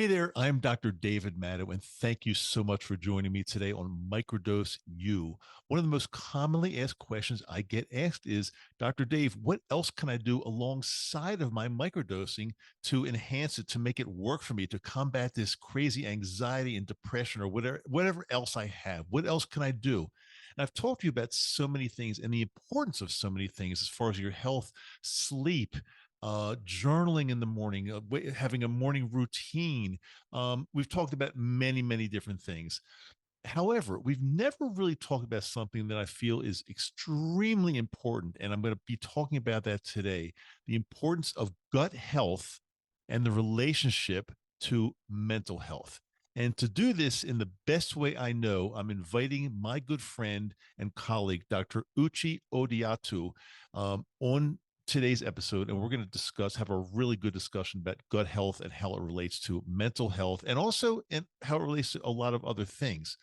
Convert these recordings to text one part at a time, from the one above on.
Hey there, I'm Dr. David Maddow, and thank you so much for joining me today on Microdose U. One of the most commonly asked questions I get asked is, Dr. Dave, what else can I do alongside of my microdosing to enhance it, to make it work for me, to combat this crazy anxiety and depression or whatever else I have? What else can I do? And I've talked to you about so many things and the importance of so many things as far as your health, sleep, journaling in the morning, having a morning routine. We've talked about many, many different things. However, we've never really talked about something that I feel is extremely important. And I'm going to be talking about that today, the importance of gut health and the relationship to mental health. And to do this in the best way I know, I'm inviting my good friend and colleague, Dr. Uchi Odiatu, on today's episode, and we're going to have a really good discussion about gut health and how it relates to mental health, and also and how it relates to a lot of other things.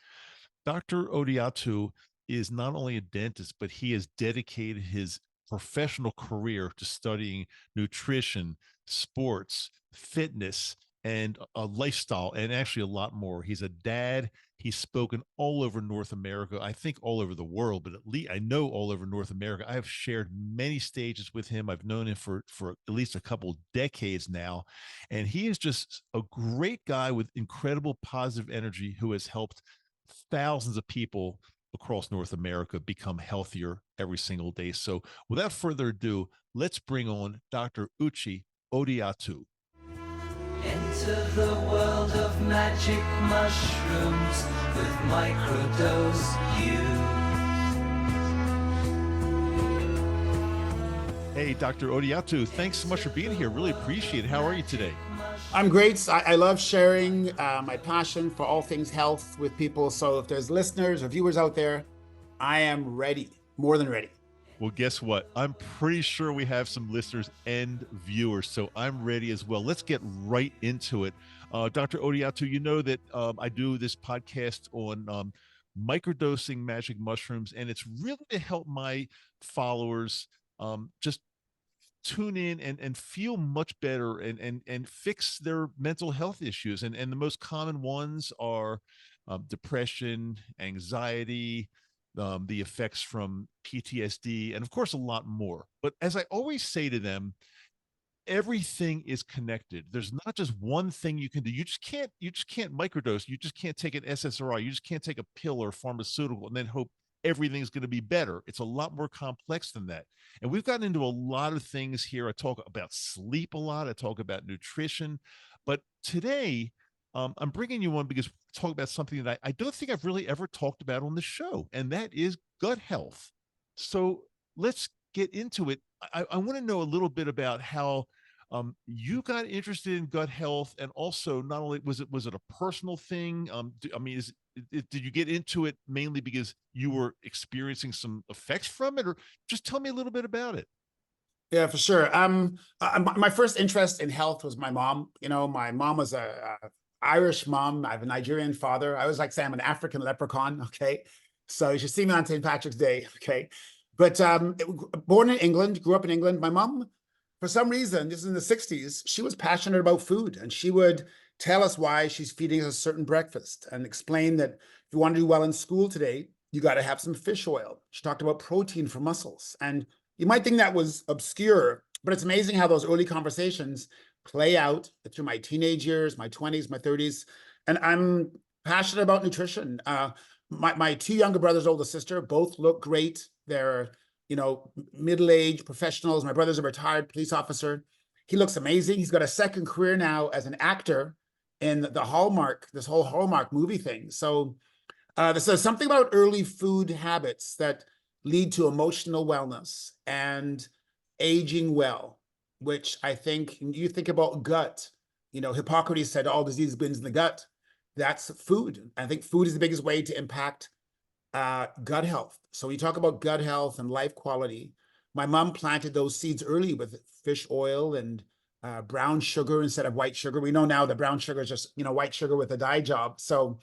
Dr. Odiatu is not only a dentist, but he has dedicated his professional career to studying nutrition, sports, fitness, and a lifestyle, and actually a lot more. He's a dad. He's spoken all over North America, I think all over the world, but at least I know all over North America. I have shared many stages with him. I've known him for at least a couple decades now, and he is just a great guy with incredible positive energy who has helped thousands of people across North America become healthier every single day. So, without further ado, let's bring on Dr. Uchi Odiatu. Enter the world of magic mushrooms with Microdose U. Hey, Dr. Odiatu, thanks so much for being here. Really appreciate it. How are you today? I'm great. I love sharing my passion for all things health with people. So if there's listeners or viewers out there, I am ready, more than ready. Well, guess what? I'm pretty sure we have some listeners and viewers, so I'm ready as well. Let's get right into it. Dr. Odiatu, you know that I do this podcast on microdosing magic mushrooms, and it's really to help my followers just tune in and feel much better and fix their mental health issues. And the most common ones are depression, anxiety, the effects from PTSD, and of course, a lot more. But as I always say to them, everything is connected. There's not just one thing you can do. You just can't microdose. You just can't take an SSRI. You just can't take a pill or pharmaceutical and then hope everything's going to be better. It's a lot more complex than that. And we've gotten into a lot of things here. I talk about sleep a lot. I talk about nutrition. But today, I'm bringing you on because we talk about something that I don't think I've really ever talked about on the show, and that is gut health. So let's get into it. I want to know a little bit about how you got interested in gut health, and also not only was it a personal thing? I mean, did you get into it mainly because you were experiencing some effects from it, or just tell me a little bit about it? Yeah, for sure. My first interest in health was my mom. You know, my mom was a Irish mom. I have a Nigerian father. I always like to say I'm an African leprechaun. Okay, so you should see me on St. Patrick's Day. Okay, but born in England, grew up in England. My mom, for some reason, this is in the 60s, she was passionate about food, and she would tell us why she's feeding us a certain breakfast and explain that if you want to do well in school today, you got to have some fish oil. She talked about protein for muscles. And you might think that was obscure, but it's amazing how those early conversations play out through my teenage years, my 20s, my 30s. And I'm passionate about nutrition. My two younger brothers, older sister, both look great. They're, middle-aged professionals. My brother's a retired police officer. He looks amazing. He's got a second career now as an actor in this whole Hallmark movie thing. So there's something about early food habits that lead to emotional wellness and aging well, which I think you think about gut. Hippocrates said all disease begins in the gut. That's food. I think food is the biggest way to impact gut health. So we talk about gut health and life quality. My mom planted those seeds early with fish oil and brown sugar instead of white sugar. We know now that brown sugar is just, white sugar with a dye job. So,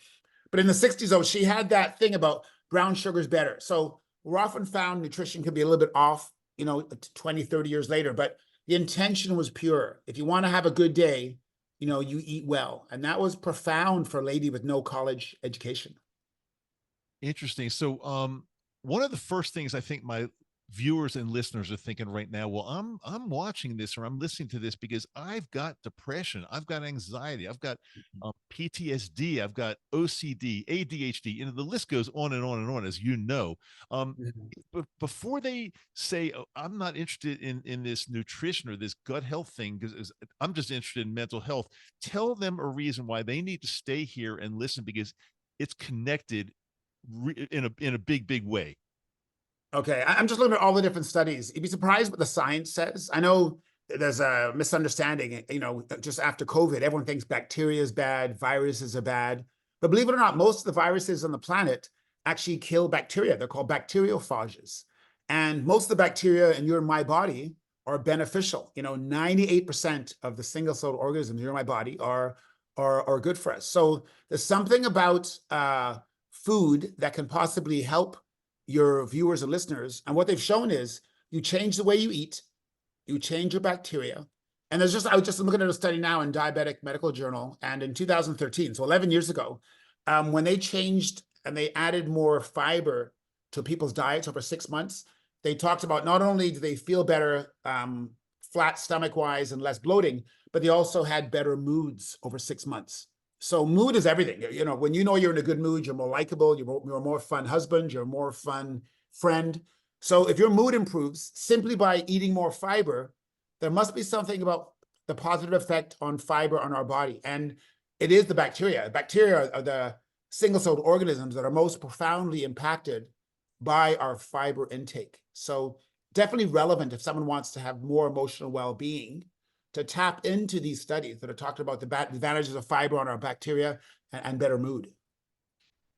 but in the 60s, though, she had that thing about brown sugar is better. So we're often found nutrition could be a little bit off, 20, 30 years later, but the intention was pure. If you want to have a good day, you eat well. And that was profound for a lady with no college education. Interesting. So, one of the first things I think my viewers and listeners are thinking right now, well, I'm watching this or I'm listening to this because I've got depression, I've got anxiety, I've got PTSD, I've got OCD, ADHD. The list goes on and on and on, as you know. Um, Mhm. but before they say, oh, I'm not interested in this nutrition or this gut health thing because I'm just interested in mental health, tell them a reason why they need to stay here and listen because it's connected in a big way. Okay, I'm just looking at all the different studies. You'd be surprised what the science says. I know there's a misunderstanding, just after COVID, everyone thinks bacteria is bad, viruses are bad. But believe it or not, most of the viruses on the planet actually kill bacteria. They're called bacteriophages. And most of the bacteria in your and my body are beneficial. 98% of the single-celled organisms in your and my body are good for us. So there's something about food that can possibly help your viewers and listeners. And what they've shown is you change the way you eat, you change your bacteria. And I was just looking at a study now in Diabetic Medical Journal, and in 2013, so 11 years ago, when they changed and they added more fiber to people's diets over 6 months, they talked about not only do they feel better, flat stomach wise and less bloating, but they also had better moods over 6 months. So mood is everything. When you're in a good mood, you're more likable, you're a more fun husband, you're a more fun friend. So if your mood improves simply by eating more fiber, there must be something about the positive effect on fiber on our body. And it is the bacteria. Bacteria are the single-celled organisms that are most profoundly impacted by our fiber intake. So definitely relevant if someone wants to have more emotional well-being, to tap into these studies that are talking about the advantages of fiber on our bacteria and better mood.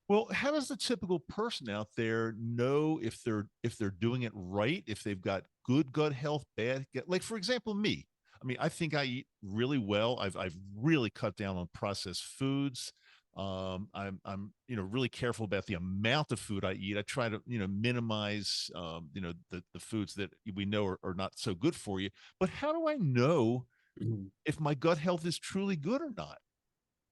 Well, how does the typical person out there know if they're doing it right, if they've got good gut health, bad like for example, me. I mean, I think I eat really well. I've really cut down on processed foods. I'm really careful about the amount of food I eat. I try to minimize the foods that we know are not so good for you. But how do I know Mhm. if my gut health is truly good or not?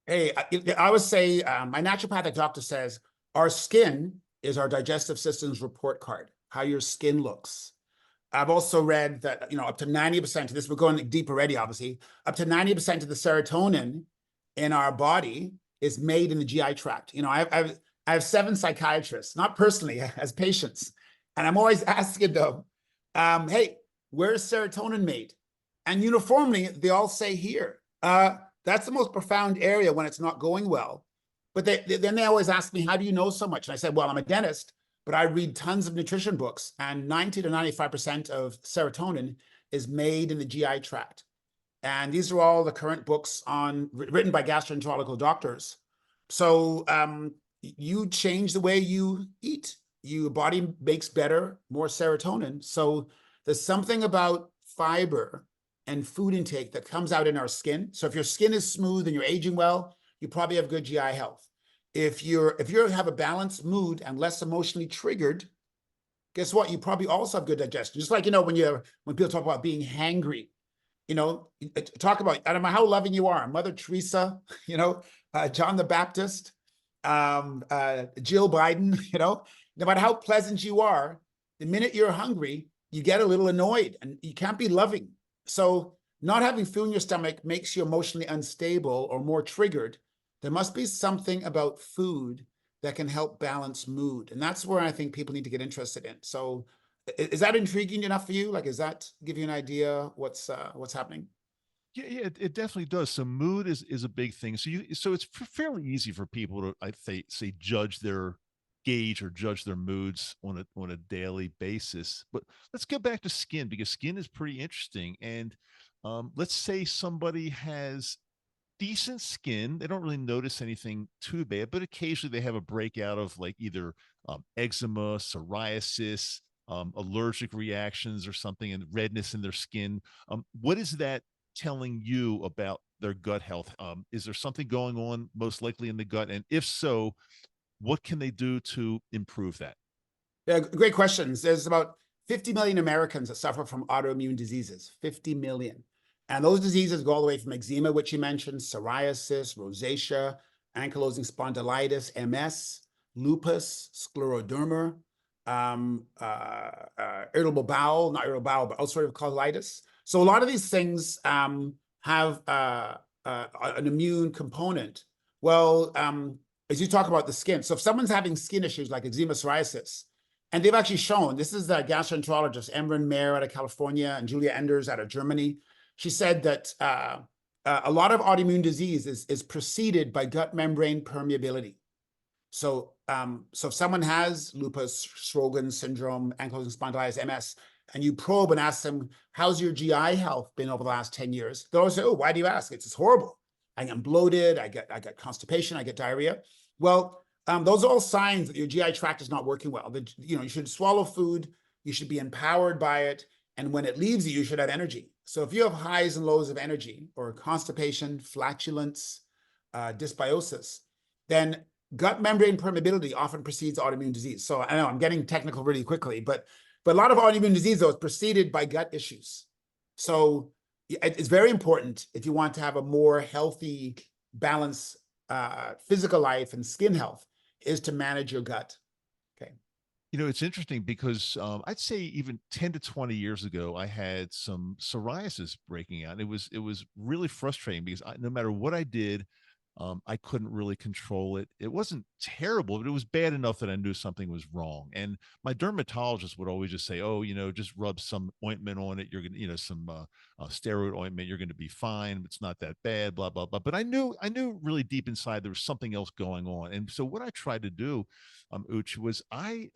Hey, I would say my naturopathic doctor says our skin is our digestive system's report card, how your skin looks. I've also read that, up to 90% of this, we're going deep already, obviously, up to 90% of the serotonin in our body is made in the GI tract. I have 7 psychiatrists, not personally, as patients. And I'm always asking them, hey, where's serotonin made? And uniformly, they all say here. That's the most profound area when it's not going well. But then they always ask me, how do you know so much? And I said, well, I'm a dentist, but I read tons of nutrition books, and 90 to 95% of serotonin is made in the GI tract. And these are all the current books written by gastroenterological doctors. So you change the way you eat, your body makes better, more serotonin. So there's something about fiber and food intake that comes out in our skin. So if your skin is smooth and you're aging well, you probably have good GI health. If you have a balanced mood and less emotionally triggered, guess what? You probably also have good digestion. Just like, when people talk about being hangry, talk about, I don't know how loving you are, Mother Teresa, John the Baptist, Jill Biden, no matter how pleasant you are, the minute you're hungry, you get a little annoyed and you can't be loving. So not having food in your stomach makes you emotionally unstable or more triggered. There must be something about food that can help balance mood. And that's where I think people need to get interested in. So is that intriguing enough for you? Like, does that give you an idea what's happening? Yeah, it definitely does. So mood is a big thing. So it's fairly easy for people to say judge their gauge or judge their moods on a daily basis. But let's go back to skin because skin is pretty interesting. And let's say somebody has decent skin. They don't really notice anything too bad, but occasionally they have a breakout of like either eczema, psoriasis, allergic reactions or something, and redness in their skin. What is that telling you about their gut health? Is there something going on most likely in the gut? And if so, what can they do to improve that? Yeah, great questions. There's about 50 million Americans that suffer from autoimmune diseases, 50 million. And those diseases go all the way from eczema, which you mentioned, psoriasis, rosacea, ankylosing spondylitis, MS, lupus, scleroderma, irritable bowel, not irritable bowel, but ulcerative colitis. So a lot of these things have an immune component. Well, as you talk about the skin, so if someone's having skin issues like eczema, psoriasis, and they've actually shown, this is the gastroenterologist, Emran Mayer out of California and Julia Enders out of Germany. She said that a lot of autoimmune disease is preceded by gut membrane permeability. So, so if someone has lupus, Sjogren's syndrome, ankylosing spondylitis, MS, and you probe and ask them, how's your GI health been over the last 10 years? They'll always say, oh, why do you ask? It's horrible. I get bloated, I get constipation, I get diarrhea. Well, those are all signs that your GI tract is not working well. That, you know, you should swallow food, you should be empowered by it, and when it leaves you, you should have energy. So if you have highs and lows of energy, or constipation, flatulence, dysbiosis, then gut membrane permeability often precedes autoimmune disease. So I know I'm getting technical really quickly, but a lot of autoimmune disease, though, is preceded by gut issues. So it's very important if you want to have a more healthy, balanced physical life and skin health, is to manage your gut. Okay. You know, it's interesting because I'd say even 10 to 20 years ago, I had some psoriasis breaking out. It was really frustrating because no matter what I did, I couldn't really control it. It wasn't terrible, but it was bad enough that I knew something was wrong. And my dermatologist would always just say, "Oh, you know, just rub some ointment on it. You're gonna, you know, some steroid ointment. You're going to be fine. It's not that bad." Blah blah blah. But I knew really deep inside there was something else going on. And so what I tried to do, Uch, was I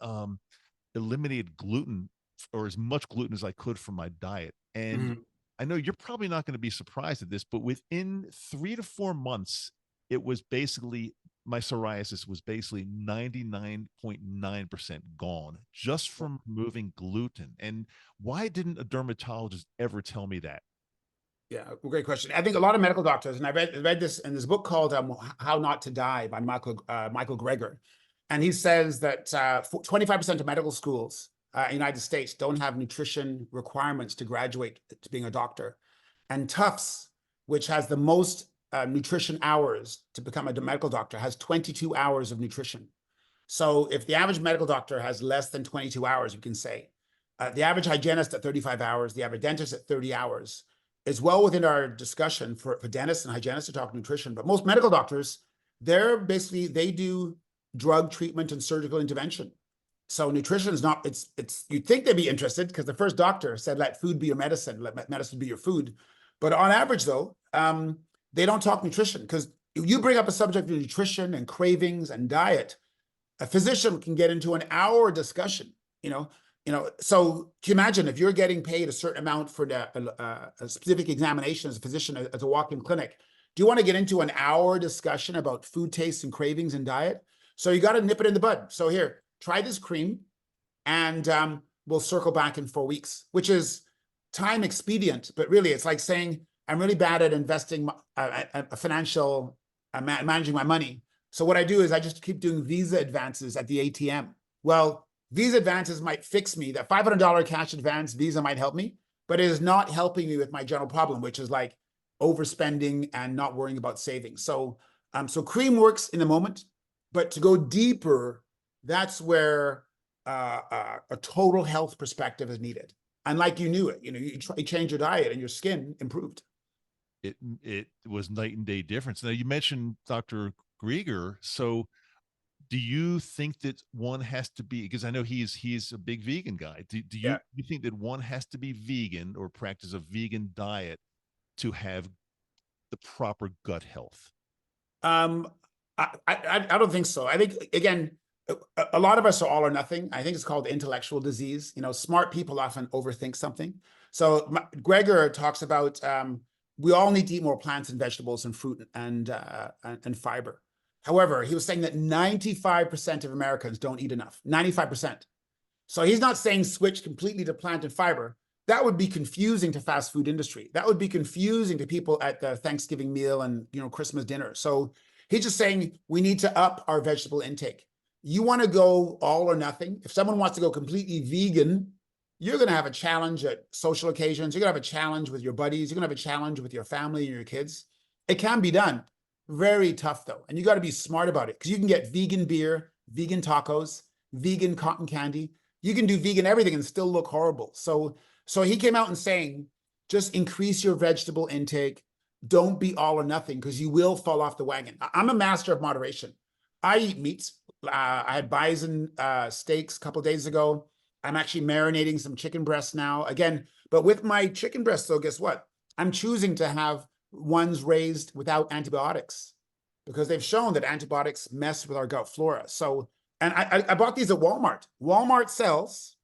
eliminated gluten, or as much gluten as I could from my diet. And I know you're probably not going to be surprised at this, but within 3 to 4 months, it was basically, my psoriasis was basically 99.9% gone just from removing gluten. And why didn't a dermatologist ever tell me that? Yeah, great question. I think a lot of medical doctors, and I read this in this book called "How Not to Die" by Michael Greger, and he says that 25% of medical schools in the United States don't have nutrition requirements to graduate to being a doctor, and Tufts, which has the most nutrition hours to become a medical doctor, has 22 hours of nutrition. So if the average medical doctor has less than 22 hours, you can say, the average hygienist at 35 hours, the average dentist at 30 hours, is well within our discussion for dentists and hygienists to talk nutrition. But most medical doctors, they do drug treatment and surgical intervention. So nutrition is not, you'd think they'd be interested because the first doctor said, let food be your medicine, let medicine be your food. But on average though, they don't talk nutrition, because if you bring up a subject of nutrition and cravings and diet, a physician can get into an hour discussion, so can you imagine if you're getting paid a certain amount for a specific examination as a physician, as a walk-in clinic, do you want to get into an hour discussion about food tastes and cravings and diet? So you got to nip it in the bud. So here, try this cream, and we'll circle back in 4 weeks, which is time expedient, but really it's like saying, I'm really bad at investing managing my money. So what I do is I just keep doing Visa advances at the ATM. Well, Visa advances might fix me. That $500 cash advance Visa might help me, but it is not helping me with my general problem, which is like overspending and not worrying about savings. So, so cream works in the moment, but to go deeper, that's where a total health perspective is needed. And like you knew it, you change your diet and your skin improved. It was night and day difference. Now you mentioned Dr. Grieger. So do you think that one has to be, because I know he's a big vegan guy. Do you think that one has to be vegan or practice a vegan diet to have the proper gut health? I don't think so. I think, again, a lot of us are all or nothing. I think it's called intellectual disease. Smart people often overthink something. So Greger talks about we all need to eat more plants and vegetables and fruit and fiber. However, he was saying that 95% of Americans don't eat enough, 95%. So he's not saying switch completely to plant and fiber. That would be confusing to fast food industry. That would be confusing to people at the Thanksgiving meal and Christmas dinner. So he's just saying we need to up our vegetable intake. You want to go all or nothing. If someone wants to go completely vegan, you're going to have a challenge at social occasions. You're going to have a challenge with your buddies. You're going to have a challenge with your family and your kids. It can be done. Very tough though. And you got to be smart about it because you can get vegan beer, vegan tacos, vegan cotton candy. You can do vegan everything and still look horrible. So he came out and saying, just increase your vegetable intake. Don't be all or nothing because you will fall off the wagon. I'm a master of moderation. I eat meats. I had bison steaks a couple of days ago. I'm actually marinating some chicken breasts now. Again, but with my chicken breasts, though, guess what? I'm choosing to have ones raised without antibiotics because they've shown that antibiotics mess with our gut flora. So, and I bought these at Walmart. Walmart sells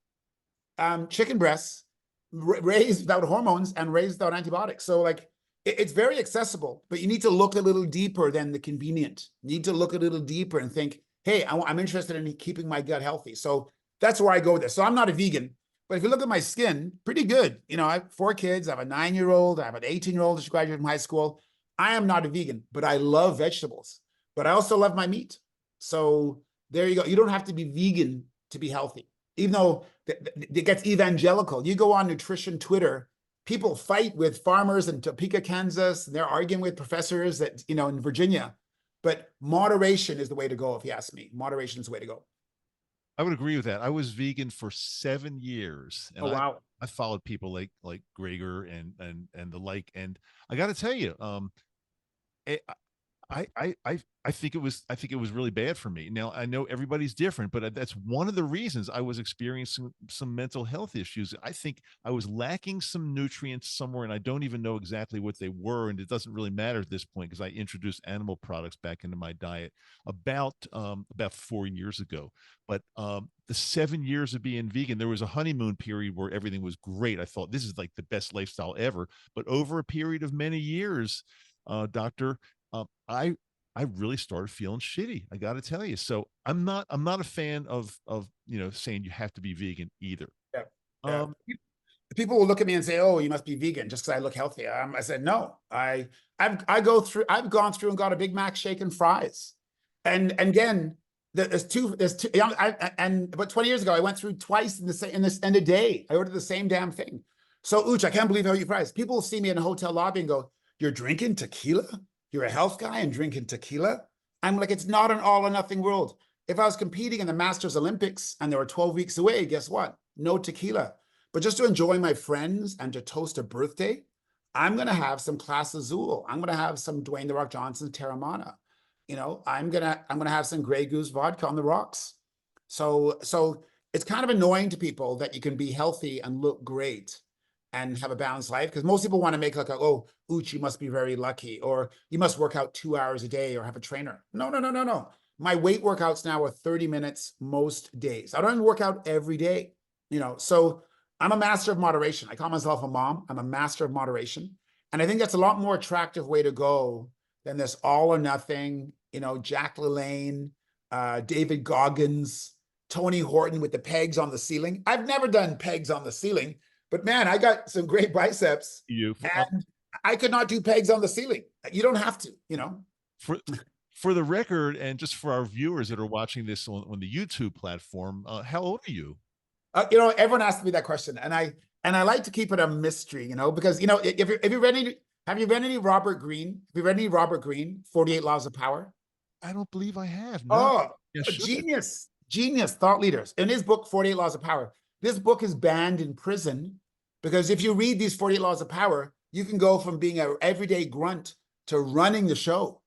chicken breasts raised without hormones and raised without antibiotics. So like, it's very accessible, but you need to look a little deeper than the convenient. You need to look a little deeper and think, hey, I'm interested in keeping my gut healthy. So that's where I go with this. So I'm not a vegan, but if you look at my skin, pretty good. You know, I have 4 kids. I have a 9-year-old. I have an 18-year-old who graduated from high school. I am not a vegan, but I love vegetables, but I also love my meat. So there you go. You don't have to be vegan to be healthy, even though it gets evangelical. You go on nutrition Twitter, people fight with farmers in Topeka, Kansas, and they're arguing with professors that, you know, in Virginia. But moderation is the way to go, if you ask me. Moderation is the way to go. I would agree with that. I was vegan for 7 years, and Oh, wow. I followed people like Gregor and the like. And I got to tell you, it, I think it was really bad for me. Now I know everybody's different, but that's one of the reasons I was experiencing some mental health issues. I think I was lacking some nutrients somewhere, and I don't even know exactly what they were. And it doesn't really matter at this point because I introduced animal products back into my diet about 4 years ago. But the 7 years of being vegan, there was a honeymoon period where everything was great. I thought this is like the best lifestyle ever. But over a period of many years, doctor, I really started feeling shitty. I got to tell you. So I'm not a fan of saying you have to be vegan either. Yeah. Yeah. Um, People will look at me and say, "Oh, you must be vegan just because I look healthy." I said, "No, I've gone through and got a Big Mac, shake, and fries." And again, there's two. But 20 years ago, I went through twice in a day. I ordered the same damn thing. So, Ooch, I can't believe how you fries. People will see me in a hotel lobby and go, "You're drinking tequila? You're a health guy and drinking tequila?" I'm like, it's not an all or nothing world. If I was competing in the Masters Olympics and they were 12 weeks away, guess what? No tequila. But just to enjoy my friends and to toast a birthday, I'm going to have some Class Azul. I'm going to have some Dwayne The Rock Johnson Terramana. You know, I'm going to have some Grey Goose vodka on the rocks. So it's kind of annoying to people that you can be healthy and look great and have a balanced life, because most people want to make like, oh, Ooch, you must be very lucky, or you must work out 2 hours a day or have a trainer. No. My weight workouts now are 30 minutes most days. I don't even work out every day, you know. So I'm a master of moderation. I call myself a mom. I'm a master of moderation. And I think that's a lot more attractive way to go than this all or nothing, you know, Jack LaLanne, David Goggins, Tony Horton with the pegs on the ceiling. I've never done pegs on the ceiling, but man, I got some great biceps and I could not do pegs on the ceiling. You don't have to, you know. For the record, and just for our viewers that are watching this on the YouTube platform, how old are you? You know, everyone asks me that question, and I like to keep it a mystery, you know, because, you know, if you read any, have you read any Robert Greene? Have you read any Robert Greene, 48 Laws of Power? I don't believe I have. No. Oh, a genius thought leaders. In his book, 48 Laws of Power, this book is banned in prison because if you read these 48 Laws of Power, you can go from being an everyday grunt to running the show,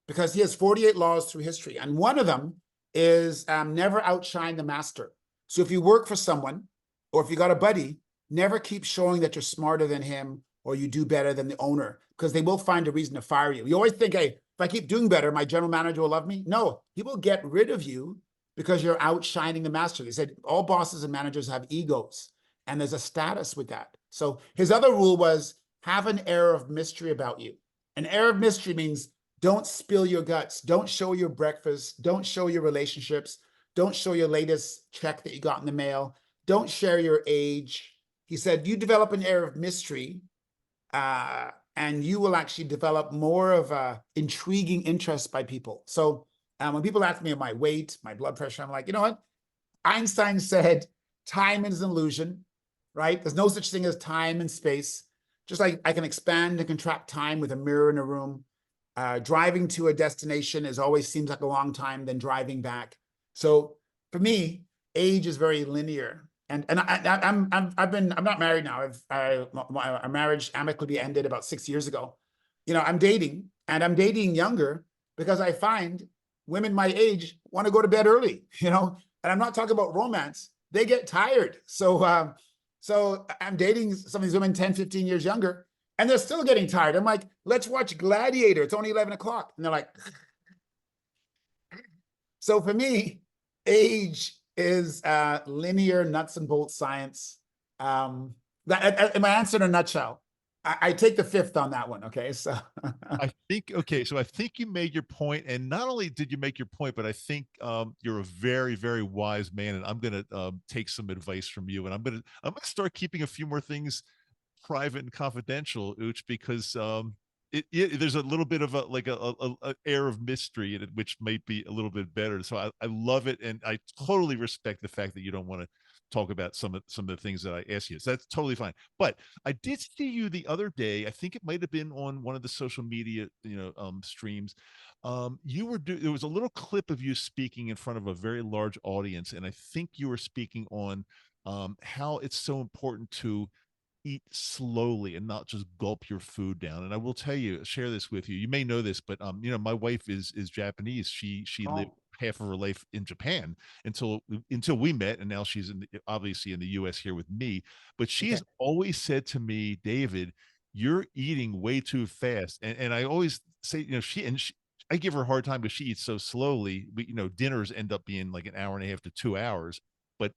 because he has 48 laws through history. And one of them is never outshine the master. So if you work for someone, or if you got a buddy, never keep showing that you're smarter than him or you do better than the owner, because they will find a reason to fire you. You always think, hey, if I keep doing better, my general manager will love me. No, he will get rid of you because you're outshining the master. He said all bosses and managers have egos, and there's a status with that. So his other rule was have an air of mystery about you. An air of mystery means don't spill your guts. Don't show your breakfast. Don't show your relationships. Don't show your latest check that you got in the mail. Don't share your age. He said, you develop an air of mystery, and you will actually develop more of a intriguing interest by people. So when people ask me my weight, my blood pressure, I'm like, you know what? Einstein said, time is an illusion. right? There's no such thing as time and space. Just like I can expand and contract time with a mirror in a room. Driving to a destination is always seems like a long time than driving back. So for me, age is very linear. And I'm not married now. Our marriage amicably ended about 6 years ago. You know, I'm dating, and I'm dating younger because I find women my age want to go to bed early, you know, and I'm not talking about romance. They get tired. So I'm dating some of these women 10, 15 years younger, and they're still getting tired. I'm like, let's watch Gladiator. It's only 11 o'clock. And they're like, so for me, age is linear nuts and bolts science. My answer in a nutshell. I take the fifth on that one. Okay. So So I think you made your point, and not only did you make your point, but I think you're a very, very wise man, and I'm going to take some advice from you, and I'm gonna start keeping a few more things private and confidential, Ooch, because there's a little bit of a air of mystery in it, which might be a little bit better. So I love it, and I totally respect the fact that you don't want to talk about some of the things that I ask you. So that's totally fine. But I did see you the other day. I think it might have been on one of the social media, streams. There was a little clip of you speaking in front of a very large audience, and I think you were speaking on how it's so important to eat slowly and not just gulp your food down. And I will share this with you. You may know this, but my wife is Japanese. She lived oh, half of her life in Japan until we met, and now she's obviously in the US here with me. But she okay. has always said to me, David, you're eating way too fast. And I always say, I give her a hard time because she eats so slowly. But dinners end up being like an hour and a half to 2 hours. But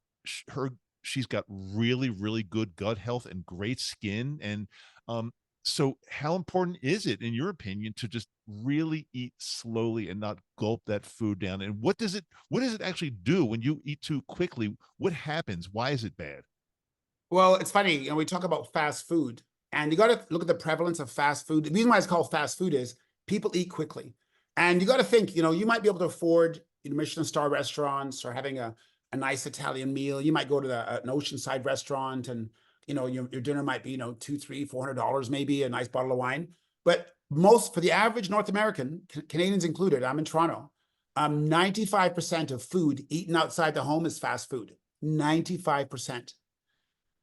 her she's got really, really good gut health and great skin. And so how important is it, in your opinion, to just really eat slowly and not gulp that food down? And what does it actually do when you eat too quickly? What happens? Why is it bad? Well, it's funny, we talk about fast food, and you got to look at the prevalence of fast food. The reason why it's called fast food is people eat quickly. And you got to think, you might be able to afford Michelin star restaurants or having a nice Italian meal. You might go to an oceanside restaurant, and your dinner might be, two, three, $400, maybe a nice bottle of wine. But for the average North American, Canadians included, I'm in Toronto, 95% of food eaten outside the home is fast food. 95%.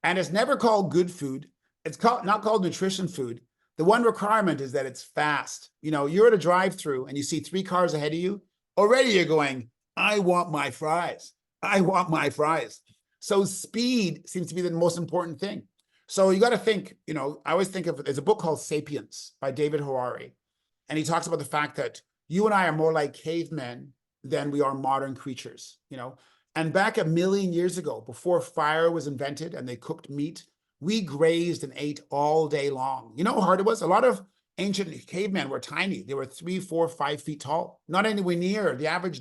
And it's never called good food. It's not called nutrition food. The one requirement is that it's fast. You're at a drive-through and you see 3 cars ahead of you. Already you're going, I want my fries. I want my fries. So speed seems to be the most important thing. So you got to think, I always think there's a book called Sapiens by David Harari. And he talks about the fact that you and I are more like cavemen than we are modern creatures, And back 1,000,000 years ago, before fire was invented and they cooked meat, we grazed and ate all day long. You know how hard it was? A lot of ancient cavemen were tiny. They were 3, 4, 5 feet tall, not anywhere near. The average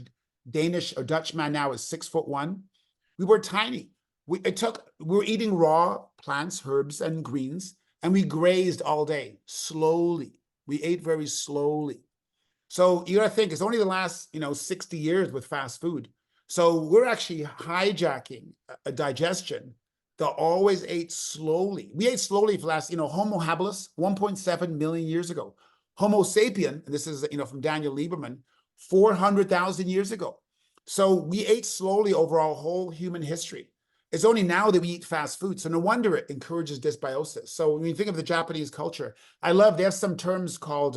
Danish or Dutch man now is 6'1". We were tiny. We were eating raw plants, herbs, and greens, and we grazed all day, slowly. We ate very slowly. So you got to think, it's only the last, 60 years with fast food. So we're actually hijacking a digestion that always ate slowly. We ate slowly for the last, Homo habilis, 1.7 million years ago. Homo sapien, and this is, from Daniel Lieberman, 400,000 years ago. So we ate slowly over our whole human history. It's only now that we eat fast food. So no wonder it encourages dysbiosis. So when you think of the Japanese culture, they have some terms called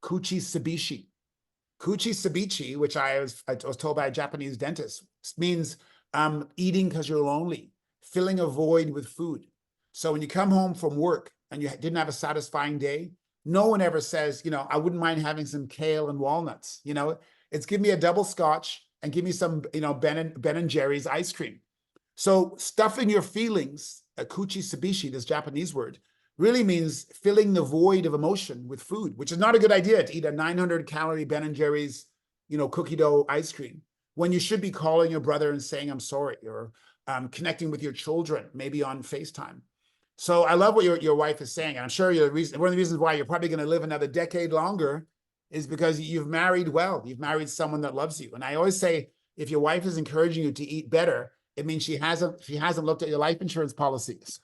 kuchi sabishi. Kuchi sabichi, which I was told by a Japanese dentist, means eating because you're lonely, filling a void with food. So when you come home from work and you didn't have a satisfying day, no one ever says, I wouldn't mind having some kale and walnuts. It's give me a double scotch and give me some, Ben and Jerry's ice cream. So stuffing your feelings, a kuchi sabishi, this Japanese word, really means filling the void of emotion with food, which is not a good idea to eat a 900-calorie Ben and Jerry's, cookie dough ice cream, when you should be calling your brother and saying, I'm sorry, or connecting with your children, maybe on FaceTime. So I love what your wife is saying. And I'm sure one of the reasons why you're probably going to live another decade longer is because you've married well. You've married someone that loves you. And I always say, if your wife is encouraging you to eat better, it means she hasn't looked at your life insurance policies.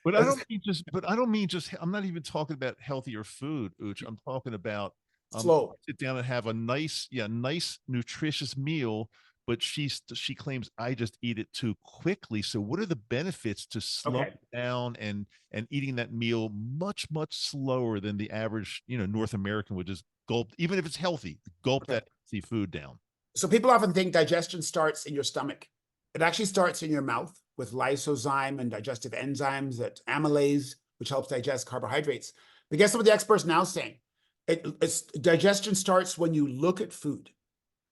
But I don't mean just, but I don't mean just, I'm not even talking about healthier food, Uch. I'm talking about Slow. sit down and have a nice, nice, nutritious meal, but she claims I just eat it too quickly. So what are the benefits to slowing Okay. down and eating that meal much, much slower than the average, North American would just gulp, even if it's healthy, gulp Okay. that healthy food down. So people often think digestion starts in your stomach. It actually starts in your mouth with lysozyme and digestive enzymes, that amylase, which helps digest carbohydrates. But guess what the experts now saying? Digestion starts when you look at food.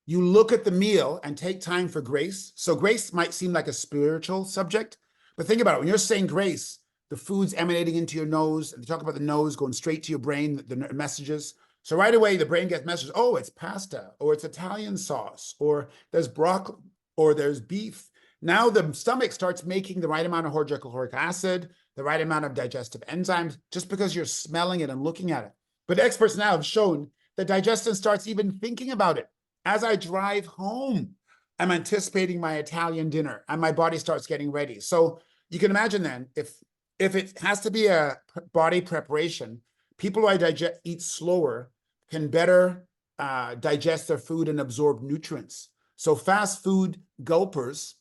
You look at the meal and take time for grace. So grace might seem like a spiritual subject, but think about it. When you're saying grace, the food's emanating into your nose, and they talk about the nose going straight to your brain, the messages. So right away, the brain gets messages. Oh, it's pasta, or it's Italian sauce, or there's broccoli, or there's beef. Now the stomach starts making the right amount of hydrochloric acid, the right amount of digestive enzymes, just because you're smelling it and looking at it. But experts now have shown that digestion starts even thinking about it. As I drive home, I'm anticipating my Italian dinner, and my body starts getting ready. So you can imagine then, if it has to be a body preparation, people who eat slower can better digest their food and absorb nutrients. So fast food gulpers,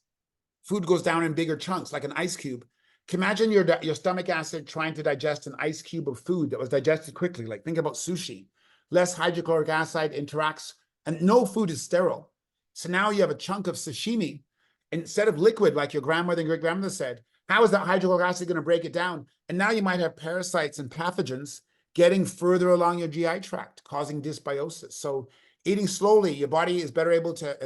food goes down in bigger chunks, like an ice cube. Can you imagine your stomach acid trying to digest an ice cube of food that was digested quickly? Like think about sushi. Less hydrochloric acid interacts, and no food is sterile. So now you have a chunk of sashimi, instead of liquid, like your grandmother and great grandmother said. How is that hydrochloric acid going to break it down? And now you might have parasites and pathogens getting further along your GI tract, causing dysbiosis. So eating slowly, your body is better able to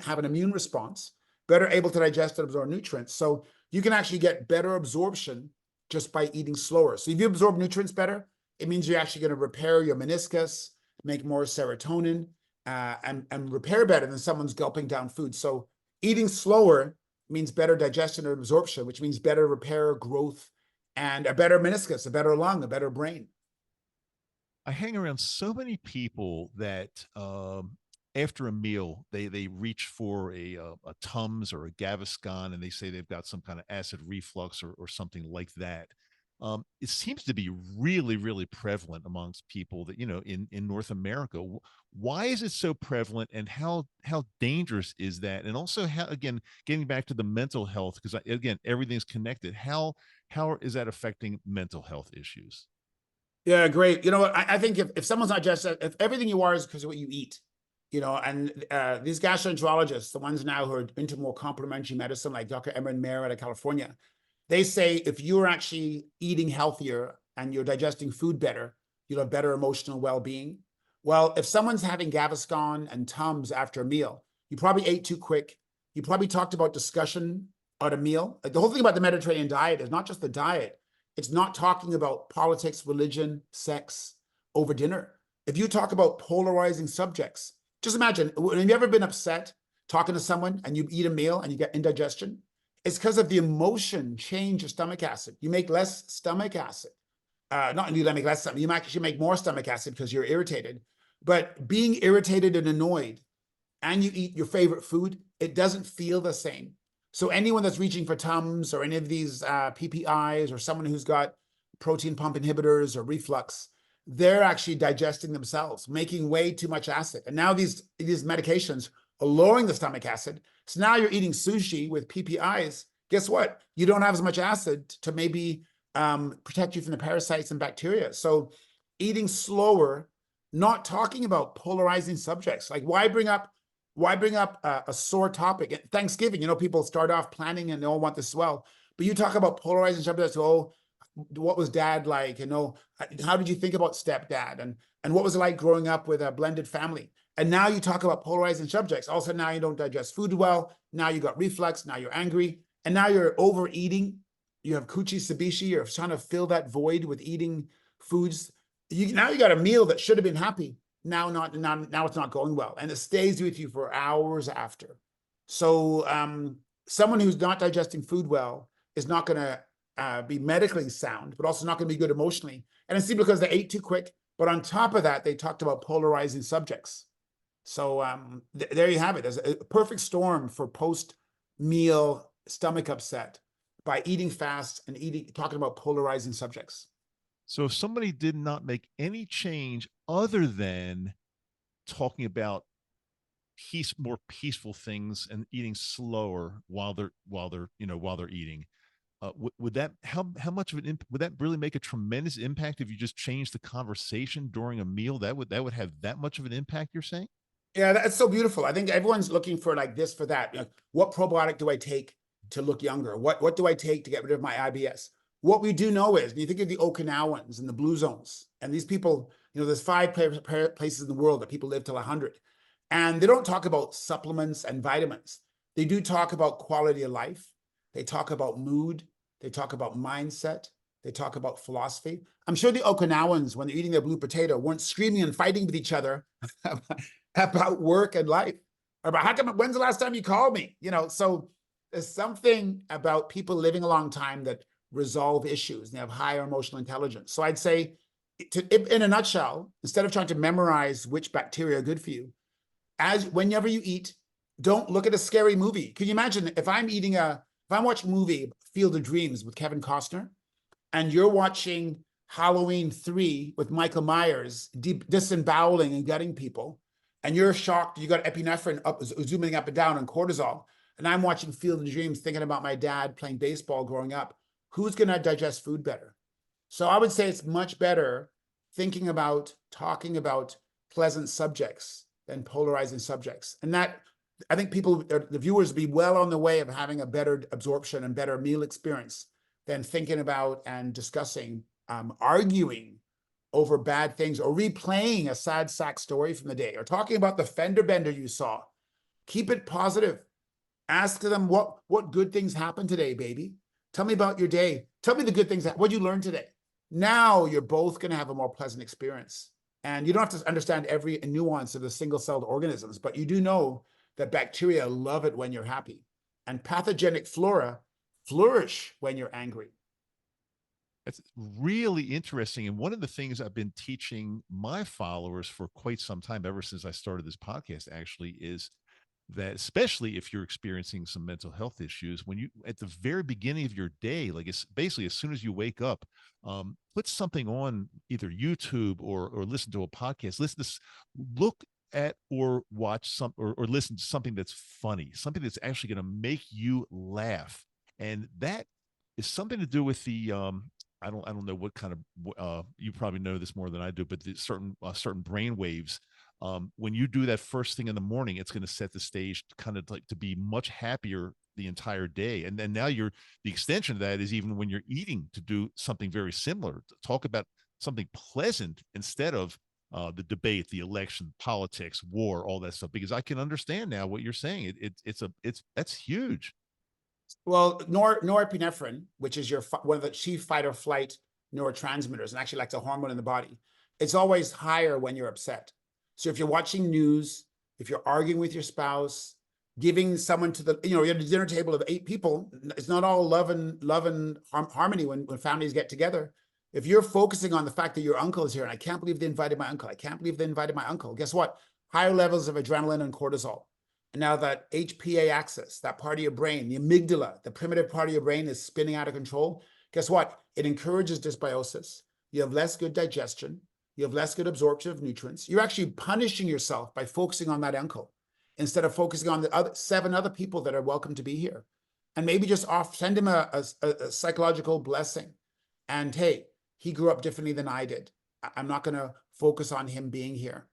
have an immune response, better able to digest and absorb nutrients. So you can actually get better absorption just by eating slower. So if you absorb nutrients better, it means you're actually going to repair your meniscus, make more serotonin, and repair better than someone's gulping down food. So eating slower means better digestion and absorption, which means better repair, growth, and a better meniscus, a better lung, a better brain. I hang around so many people that after a meal they reach for a Tums or a Gaviscon, and they say they've got some kind of acid reflux or something like that. It seems to be really, really prevalent amongst people that in North America. Why is it so prevalent, and how dangerous is that? And also, how, again, getting back to the mental health, because again, everything's connected. How is that affecting mental health issues? Yeah, great. You know what? I think if someone's not just, if everything you are is because of what you eat, and these gastroenterologists, the ones now who are into more complementary medicine, like Dr. Emran Mayer out of California, they say if you're actually eating healthier and you're digesting food better, you'll have better emotional well-being. Well, if someone's having Gaviscon and Tums after a meal, you probably ate too quick. You probably talked about discussion at a meal. Like the whole thing about the Mediterranean diet is not just the diet. It's not talking about politics, religion, sex over dinner. If you talk about polarizing subjects, just imagine, have you ever been upset talking to someone and you eat a meal and you get indigestion? It's because of the emotion change your stomach acid. You make less stomach acid. Not only do you make less stomach, you might actually make more stomach acid because you're irritated. But being irritated and annoyed, and you eat your favorite food, it doesn't feel the same. So anyone that's reaching for Tums or any of these PPIs, or someone who's got protein pump inhibitors or reflux, they're actually digesting themselves, making way too much acid. And now these medications are lowering the stomach acid. So now you're eating sushi with PPIs. Guess what? You don't have as much acid to maybe protect you from the parasites and bacteria. So eating slower, not talking about polarizing subjects. Like why bring up a sore topic at Thanksgiving? People start off planning and they all want this well, but you talk about polarizing subjects. Oh, what was dad like? How did you think about stepdad? And what was it like growing up with a blended family? And now you talk about polarizing subjects. Also, now you don't digest food well. Now you got reflux. Now you're angry. And now you're overeating. You have kuchi sabishi. You're trying to fill that void with eating foods. Now you got a meal that should have been happy. Now it's not going well. And it stays with you for hours after. So someone who's not digesting food well is not going to be medically sound, but also not going to be good emotionally. And it's because they ate too quick. But on top of that, they talked about polarizing subjects. So there you have it. There's a perfect storm for post meal, stomach upset by eating fast and talking about polarizing subjects. So if somebody did not make any change other than talking about more peaceful things and eating slower while they're eating, would that how much of an would that really make a tremendous impact if you just change the conversation during a meal? That would have that much of an impact, you're saying? Yeah, that's so beautiful. I think everyone's looking for like this for that. Like, what probiotic do I take to look younger? What do I take to get rid of my IBS? What we do know is, when you think of the Okinawans and the blue zones, and these people, there's 5 places in the world that people live till 100, and they don't talk about supplements and vitamins. They do talk about quality of life. They talk about mood. They talk about mindset. They talk about philosophy. I'm sure the Okinawans, when they're eating their blue potato, weren't screaming and fighting with each other about work and life, or about when's the last time you called me? So there's something about people living a long time that resolve issues and they have higher emotional intelligence. So I'd say, in a nutshell, instead of trying to memorize which bacteria are good for you, whenever you eat, don't look at a scary movie. Can you imagine if I'm watching a movie, Field of Dreams with Kevin Costner, and you're watching Halloween 3 with Michael Myers disemboweling and gutting people, and you're shocked, you got epinephrine zooming up and down and cortisol, and I'm watching Field of Dreams thinking about my dad playing baseball growing up, who's going to digest food better? So I would say it's much better talking about pleasant subjects than polarizing subjects. And that, I think the viewers will be well on the way of having a better absorption and better meal experience than thinking about and discussing, arguing over bad things, or replaying a sad sack story from the day, or talking about the fender bender you saw. Keep it positive. Ask them, what good things happened today, baby? Tell me about your day. Tell me the good things. What you learned today? Now you're both going to have a more pleasant experience. And you don't have to understand every nuance of the single-celled organisms, but you do know that bacteria love it when you're happy. And pathogenic flora flourish when you're angry. That's really interesting. And one of the things I've been teaching my followers for quite some time, ever since I started this podcast, actually, is that, especially if you're experiencing some mental health issues, when you, at the very beginning of your day, like it's basically as soon as you wake up, put something on either YouTube or listen to a podcast, look at or watch or listen to something that's funny, something that's actually going to make you laugh. And that is something to do with the I don't know what kind of you probably know this more than I do, but the certain brain waves, when you do that first thing in the morning, it's going to set the stage kind of like to be much happier the entire day. And then now the extension of that is even when you're eating, to do something very similar, to talk about something pleasant instead of the debate, the election, politics, war, all that stuff, because I can understand now what you're saying. That's huge. Well, norepinephrine, which is one of the chief fight or flight neurotransmitters, and actually like a hormone in the body, it's always higher when you're upset. So if you're watching news, if you're arguing with your spouse, giving someone you're at a dinner table of 8 people, it's not all love and harmony when families get together. If you're focusing on the fact that your uncle is here, and I can't believe they invited my uncle, I can't believe they invited my uncle, guess what? Higher levels of adrenaline and cortisol. And now that HPA axis, that part of your brain, the amygdala, the primitive part of your brain, is spinning out of control. Guess what? It encourages dysbiosis. You have less good digestion. You have less good absorption of nutrients. You're actually punishing yourself by focusing on that uncle instead of focusing on the 7 other people that are welcome to be here. And maybe just send him a psychological blessing. And hey, he grew up differently than I did. I'm not going to focus on him being here.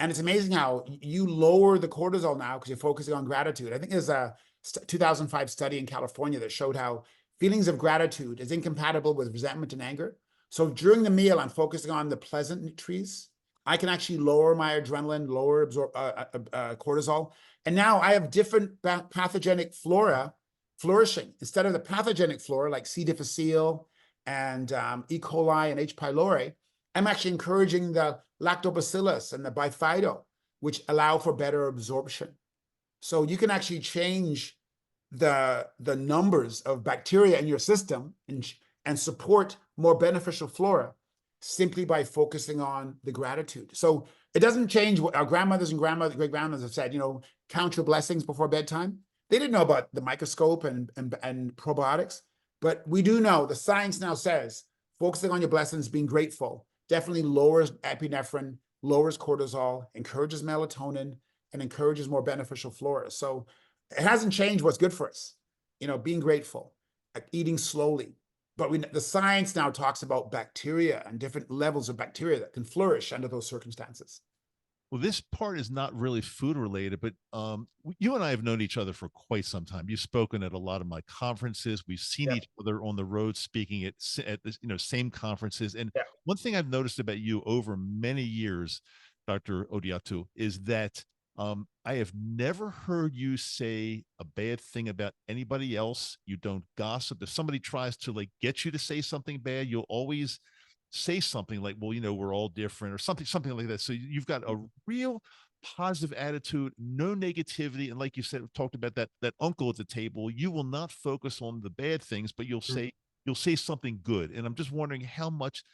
And it's amazing how you lower the cortisol now because you're focusing on gratitude. I think there's a 2005 study in California that showed how feelings of gratitude is incompatible with resentment and anger. So during the meal, I'm focusing on the pleasant trees. I can actually lower my adrenaline, lower cortisol. And now I have different pathogenic flora flourishing. Instead of the pathogenic flora like C. difficile and E. coli and H. pylori, I'm actually encouraging the lactobacillus and the bifido, which allow for better absorption. So you can actually change the numbers of bacteria in your system and support more beneficial flora simply by focusing on the gratitude. So it doesn't change what our grandmothers and great grandmothers have said, count your blessings before bedtime. they didn't know about the microscope and probiotics, but we do know the science now says focusing on your blessings, being grateful, definitely lowers epinephrine, lowers cortisol, encourages melatonin, and encourages more beneficial flora. So it hasn't changed what's good for us. Being grateful, eating slowly. But the science now talks about bacteria and different levels of bacteria that can flourish under those circumstances. Well, this part is not really food related, but you and I have known each other for quite some time. You've spoken at a lot of my conferences. We've seen Yeah, each other on the road speaking at this, same conferences. And yeah. one thing I've noticed about you over many years, Dr. Odiatu, is that I have never heard you say a bad thing about anybody else. You don't gossip. If somebody tries to like get you to say something bad, you'll always say something like, well, we're all different, or something like that. So you've got a real positive attitude, no negativity. And like you said, talked about that uncle at the table, you will not focus on the bad things, but you'll say something good. And I'm just wondering how much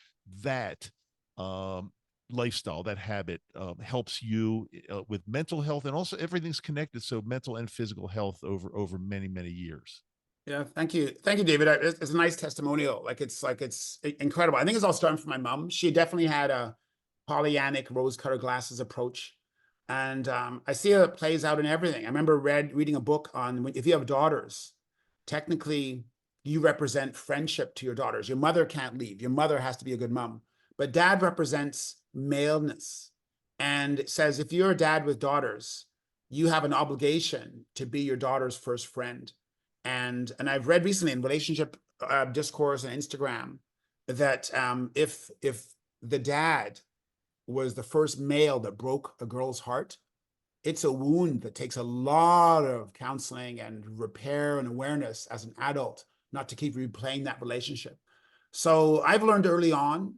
that um lifestyle, that habit, helps you with mental health, and also everything's connected, so mental and physical health over many years. Yeah, thank you, David. It's a nice testimonial. It's incredible. I think it's all starting from my mom. She definitely had a Pollyannic rose-colored glasses approach, and I see how it plays out in everything. I remember reading a book on if you have daughters, technically you represent friendship to your daughters. Your mother can't leave. Your mother has to be a good mom, but dad represents maleness, and it says if you're a dad with daughters, you have an obligation to be your daughter's first friend. And I've read recently in relationship discourse on Instagram that if the dad was the first male that broke a girl's heart, it's a wound that takes a lot of counseling and repair and awareness as an adult, not to keep replaying that relationship. So I've learned early on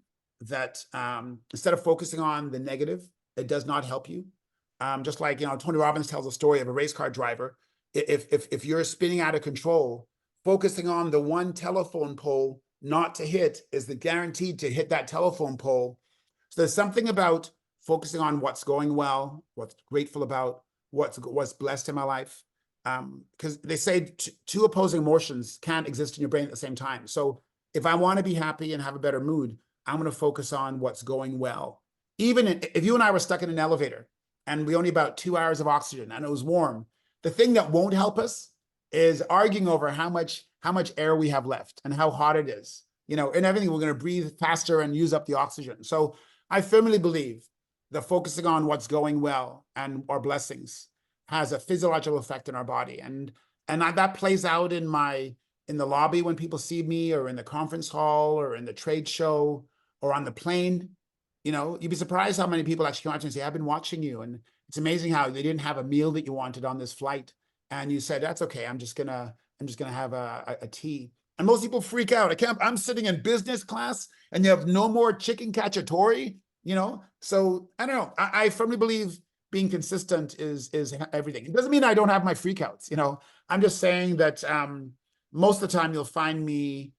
that instead of focusing on the negative, it does not help you. Just like, Tony Robbins tells a story of a race car driver. If you're spinning out of control, focusing on the one telephone pole not to hit is the guaranteed to hit that telephone pole. So there's something about focusing on what's going well, what's grateful about, what's blessed in my life. Because they say two opposing emotions can't exist in your brain at the same time. So if I want to be happy and have a better mood, I'm going to focus on what's going well. Even if you and I were stuck in an elevator and we only about 2 hours of oxygen and it was warm, the thing that won't help us is arguing over how much air we have left and how hot it is. And everything, we're going to breathe faster and use up the oxygen. So I firmly believe that focusing on what's going well and our blessings has a physiological effect in our body. And that plays out in the lobby when people see me, or in the conference hall, or in the trade show, or on the plane. You'd be surprised how many people actually come up to me and say, I've been watching you. And it's amazing how they didn't have a meal that you wanted on this flight, and you said, that's okay, I'm just gonna have a tea. And most people freak out. I'm sitting in business class and you have no more chicken cacciatore, So I don't know. I firmly believe being consistent is everything. It doesn't mean I don't have my freakouts, I'm just saying that most of the time you'll find me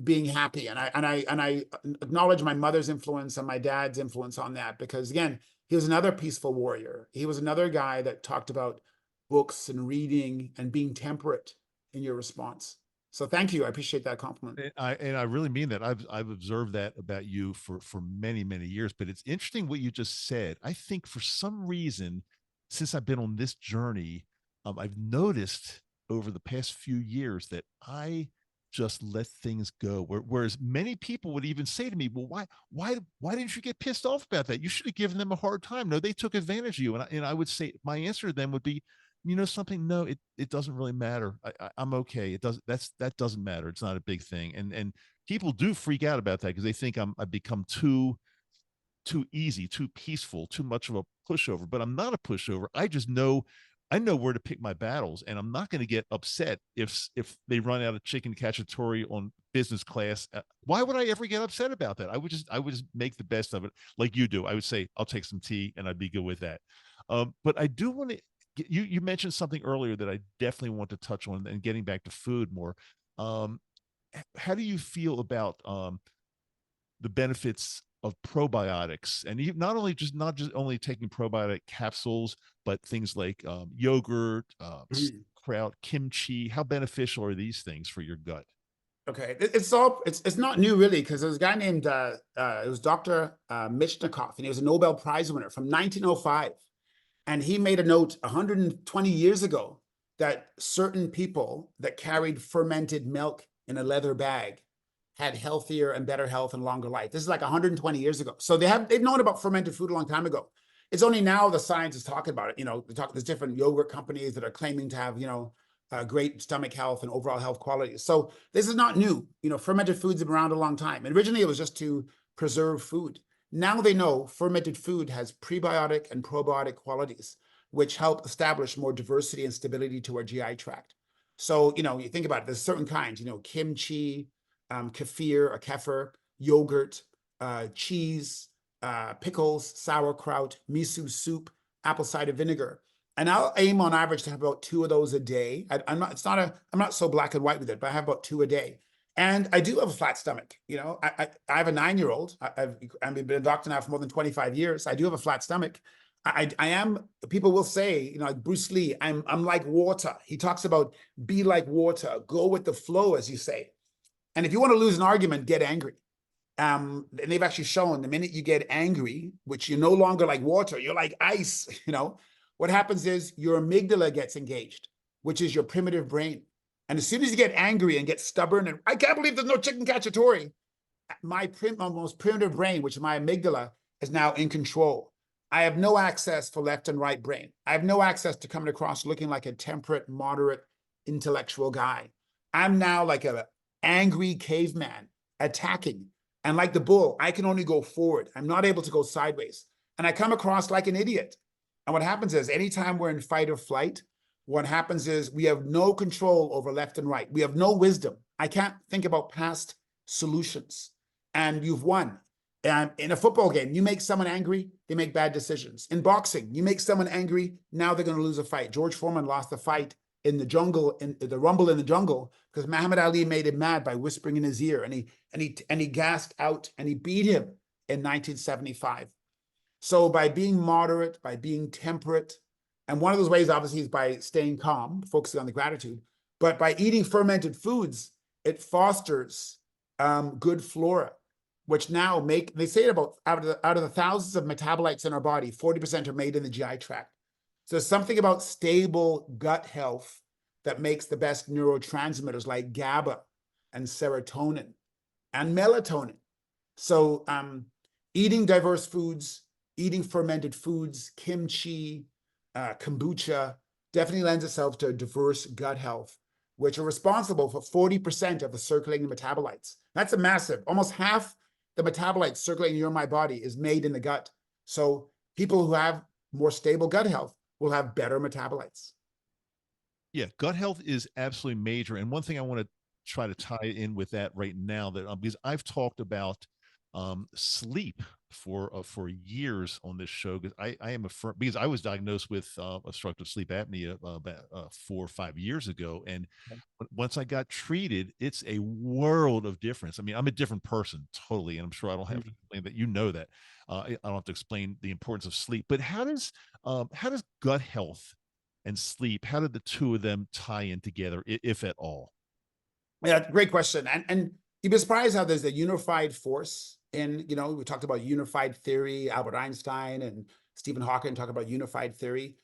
being happy. And I acknowledge my mother's influence and my dad's influence on that, because again, he was another peaceful warrior. He was another guy that talked about books and reading and being temperate in your response. So thank you. I appreciate that compliment. And I really mean that. I've observed that about you for many years. But it's interesting what you just said. I think for some reason, since I've been on this journey, I've noticed over the past few years that I just let things go. Whereas many people would even say to me, "Well, why didn't you get pissed off about that? You should have given them a hard time. No, they took advantage of you." And I would say my answer to them would be, something, no, it doesn't really matter. I'm okay. That doesn't matter. It's not a big thing. And people do freak out about that because they think I've become too easy, too peaceful, too much of a pushover. But I'm not a pushover. I know where to pick my battles, and I'm not going to get upset if they run out of chicken cacciatore on business class. Why would I ever get upset about that? I would just make the best of it, like you do. I would say I'll take some tea, and I'd be good with that. But I do want to. You mentioned something earlier that I definitely want to touch on, and getting back to food more. How do you feel about the benefits of probiotics, and not only just not just only taking probiotic capsules, but things like yogurt, Mhm. kraut, kimchi. How beneficial are these things for your gut? Okay, it's not new really, because there's a guy named it was Dr. Michnikov, and he was a Nobel Prize winner from 1905, and he made a note 120 years ago that certain people that carried fermented milk in a leather bag had healthier and better health and longer life. This is like 120 years ago, so they've known about fermented food a long time ago. It's only now the science is talking about it. There's different yogurt companies that are claiming to have great stomach health and overall health qualities. So this is not new. Fermented foods have been around a long time. And originally it was just to preserve food. Now they know fermented food has prebiotic and probiotic qualities, which help establish more diversity and stability to our GI tract. So, you think about it, there's certain kinds, kimchi, kefir or kefir, yogurt, cheese, pickles, sauerkraut, miso soup, apple cider vinegar. And I'll aim on average to have about 2 of those a day. I'm not so black and white with it, but I have about 2 a day. And I do have a flat stomach. I have a 9-year-old. I've been a doctor now for more than 25 years. I do have a flat stomach. I am, people will say, like Bruce Lee, I'm like water. He talks about be like water, go with the flow, as you say. And if you want to lose an argument, get angry. And they've actually shown the minute you get angry, which you're no longer like water, you're like ice, what happens is your amygdala gets engaged, which is your primitive brain. And as soon as you get angry and get stubborn, and I can't believe there's no chicken cacciatore, my most primitive brain, which is my amygdala, is now in control. I have no access for left and right brain. I have no access to coming across looking like a temperate, moderate, intellectual guy. I'm now like an angry caveman attacking. And like the bull, I can only go forward. I'm not able to go sideways. And I come across like an idiot. And what happens is anytime we're in fight or flight, what happens is we have no control over left and right. We have no wisdom. I can't think about past solutions. And you've won. And in a football game, you make someone angry, they make bad decisions. In boxing, you make someone angry, now they're going to lose a fight. George Foreman lost the fight in the jungle, in the rumble in the jungle, because Muhammad Ali made him mad by whispering in his ear, and he gasped out, and he beat him in 1975. So by being moderate, by being temperate, and one of those ways, obviously, is by staying calm, focusing on the gratitude, but by eating fermented foods, it fosters good flora, which now they say about out of the thousands of metabolites in our body, 40% are made in the GI tract. So there's something about stable gut health that makes the best neurotransmitters like GABA and serotonin and melatonin. So eating diverse foods, eating fermented foods, kimchi, kombucha, definitely lends itself to diverse gut health, which are responsible for 40% of the circulating metabolites. That's a massive, almost half the metabolites circulating in your and my body is made in the gut. So people who have more stable gut health will have better metabolites. Yeah, gut health is absolutely major. And one thing I want to try to tie in with that right now, that because I've talked about sleep for years on this show, because I am a firm, because I was diagnosed with obstructive sleep apnea about 4 or 5 years ago, and once I got treated, it's a world of difference. I mean, I'm a different person totally, and I'm sure I don't have to explain that. That I don't have to explain the importance of sleep. But how does gut health and sleep, how did the two of them tie in together, if at all? Yeah, great question. And you'd be surprised how there's a unified force in, we talked about unified theory, Albert Einstein and Stephen Hawking talk about unified theory.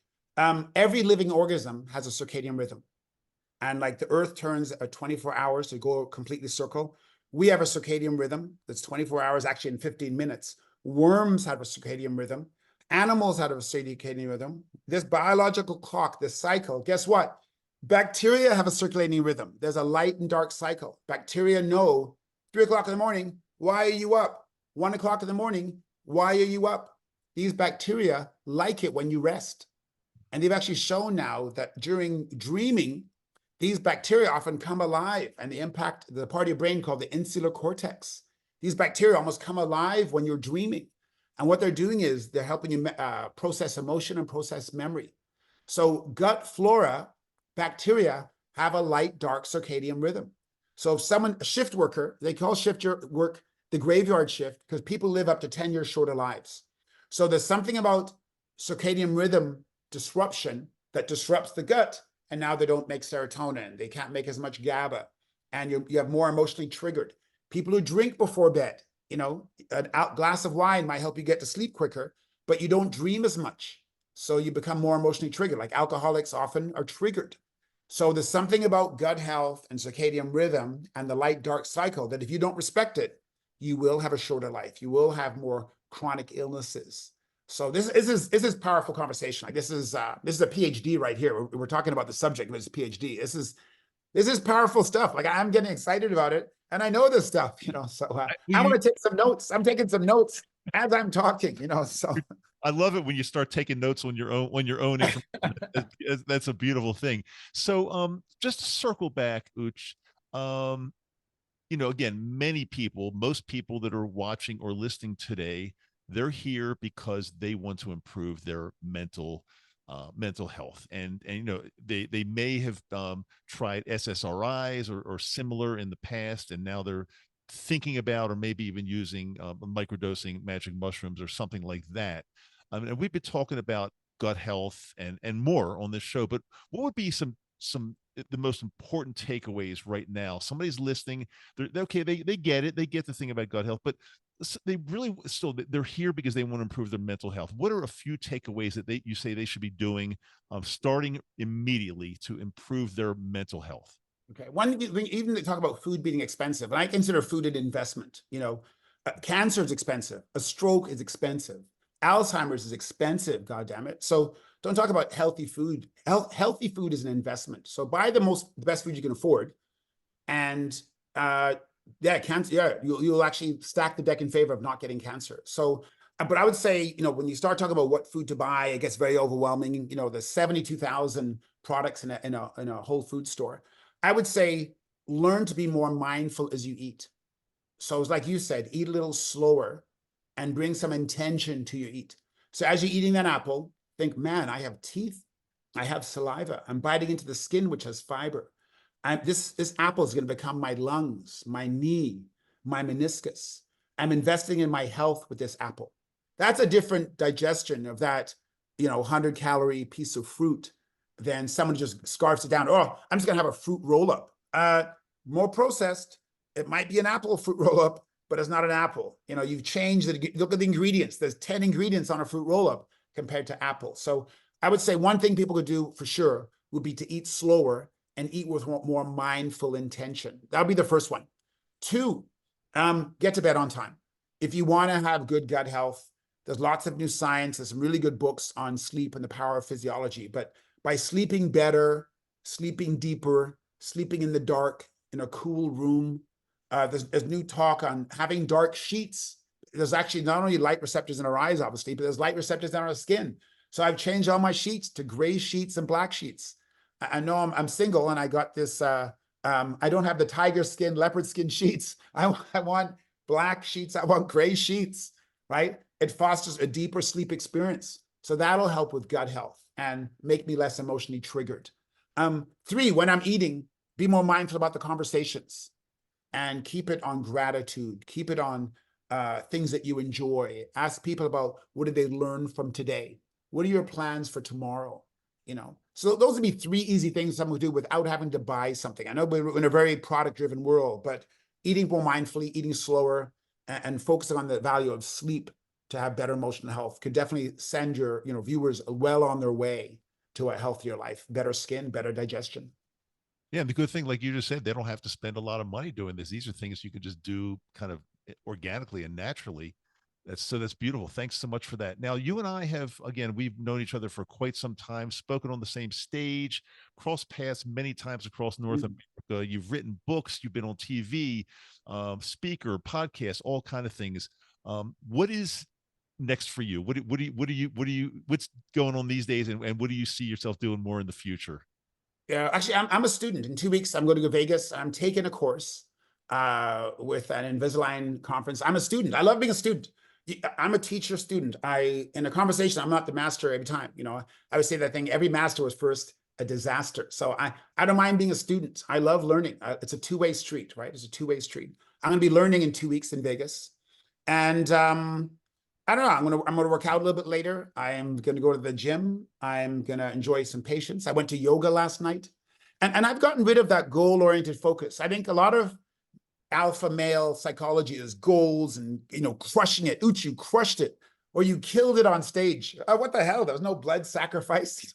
Every living organism has a circadian rhythm. And like the earth turns at 24 hours to go completely circle, we have a circadian rhythm that's 24 hours, actually in 15 minutes. Worms have a circadian rhythm. Animals have a circadian rhythm. This biological clock, this cycle, guess what? Bacteria have a circulating rhythm. There's a light and dark cycle. Bacteria know 3 o'clock in the morning, why are you up? 1 o'clock in the morning, why are you up? These bacteria like it when you rest. And they've actually shown now that during dreaming, these bacteria often come alive and they impact the part of your brain called the insular cortex. These bacteria almost come alive when you're dreaming. And what they're doing is they're helping you process emotion and process memory. So gut flora, bacteria have a light, dark circadian rhythm. So if someone, a shift worker, they call shift work the graveyard shift, because people live up to 10 years shorter lives. So there's something about circadian rhythm disruption that disrupts the gut, and now they don't make serotonin. They can't make as much GABA, and you have more emotionally triggered. People who drink before bed, an glass of wine might help you get to sleep quicker, but you don't dream as much. So you become more emotionally triggered. Like alcoholics often are triggered. So there's something about gut health and circadian rhythm and the light-dark cycle that if you don't respect it, you will have a shorter life. You will have more chronic illnesses. So this is powerful conversation. Like this is a PhD right here. We're talking about the subject, but it's a PhD. This is powerful stuff. Like I'm getting excited about it, and I know this stuff. So I want to take some notes. I'm taking some notes as I'm talking. So. I love it when you start taking notes on your own information. That's a beautiful thing. So just to circle back, Uch, again, most people that are watching or listening today, they're here because they want to improve their mental health, and they may have tried SSRIs or similar in the past, and now they're thinking about or maybe even using microdosing magic mushrooms or something like that. And we've been talking about gut health and more on this show, but what would be some the most important takeaways right now? Somebody's listening, they're okay, they get it, they get the thing about gut health, but they really still, they're here because they want to improve their mental health. What are a few takeaways that you say they should be doing starting immediately to improve their mental health? Okay, one thing, even to talk about food being expensive, and I consider food an investment. Cancer is expensive, a stroke is expensive, Alzheimer's is expensive, God damn it. So don't talk about healthy food. Healthy food is an investment. So buy the best food you can afford, and cancer. Yeah, you'll actually stack the deck in favor of not getting cancer. So, but I would say, when you start talking about what food to buy, it gets very overwhelming. There's 72,000 products in a Whole Food store. I would say learn to be more mindful as you eat. So it's like you said, eat a little slower and bring some intention to your eat. So as you're eating that apple, think, man, I have teeth, I have saliva, I'm biting into the skin, which has fiber. This apple is going to become my lungs, my knee, my meniscus. I'm investing in my health with this apple. That's a different digestion of that, 100-calorie piece of fruit than someone just scarfs it down. Oh, I'm just going to have a fruit roll-up. More processed. It might be an apple fruit roll-up, but it's not an apple. You've changed look at the ingredients. There's 10 ingredients on a fruit roll-up compared to apple. So I would say one thing people could do for sure would be to eat slower and eat with more mindful intention. That would be the first one. 2, get to bed on time. If you want to have good gut health, there's lots of new science. There's some really good books on sleep and the power of physiology. But by sleeping better, sleeping deeper, sleeping in the dark, in a cool room, there's new talk on having dark sheets. There's actually not only light receptors in our eyes, obviously, but there's light receptors in our skin. So I've changed all my sheets to gray sheets and black sheets. I know I'm single, and I got this, I don't have the tiger skin, leopard skin sheets. I want black sheets. I want gray sheets, right? It fosters a deeper sleep experience. So that'll help with gut health and make me less emotionally triggered. 3, when I'm eating, be more mindful about the conversations and keep it on gratitude. Keep it on things that you enjoy. Ask people about what did they learn from today? What are your plans for tomorrow? So those would be 3 easy things someone would do without having to buy something. I know we're in a very product-driven world, but eating more mindfully, eating slower, and focusing on the value of sleep to have better emotional health could definitely send your viewers well on their way to a healthier life, better skin, better digestion. Yeah, and the good thing, like you just said, they don't have to spend a lot of money doing this. These are things you can just do kind of organically and naturally. That's beautiful. Thanks so much for that. Now, you and I have, again, we've known each other for quite some time, spoken on the same stage, crossed paths many times across North America. You've written books, you've been on TV, speaker, podcast, all kind of things. What is next for you? What's going on these days, and what do you see yourself doing more in the future? Yeah, actually, I'm a student. In 2 weeks, I'm going to go to Vegas. I'm taking a course with an Invisalign conference. I'm a student. I love being a student. I'm a teacher student. In a conversation, I'm not the master every time. I would say that thing, every master was first a disaster. So I don't mind being a student. I love learning. It's a two-way street, right? It's a two-way street. I'm going to be learning in 2 weeks in Vegas. And I don't know. I'm gonna work out a little bit later. I am gonna go to the gym. I'm gonna enjoy some patience. I went to yoga last night, and I've gotten rid of that goal-oriented focus. I think a lot of alpha male psychology is goals and crushing it. Ooch, you crushed it, or you killed it on stage. What the hell? There was no blood sacrifice.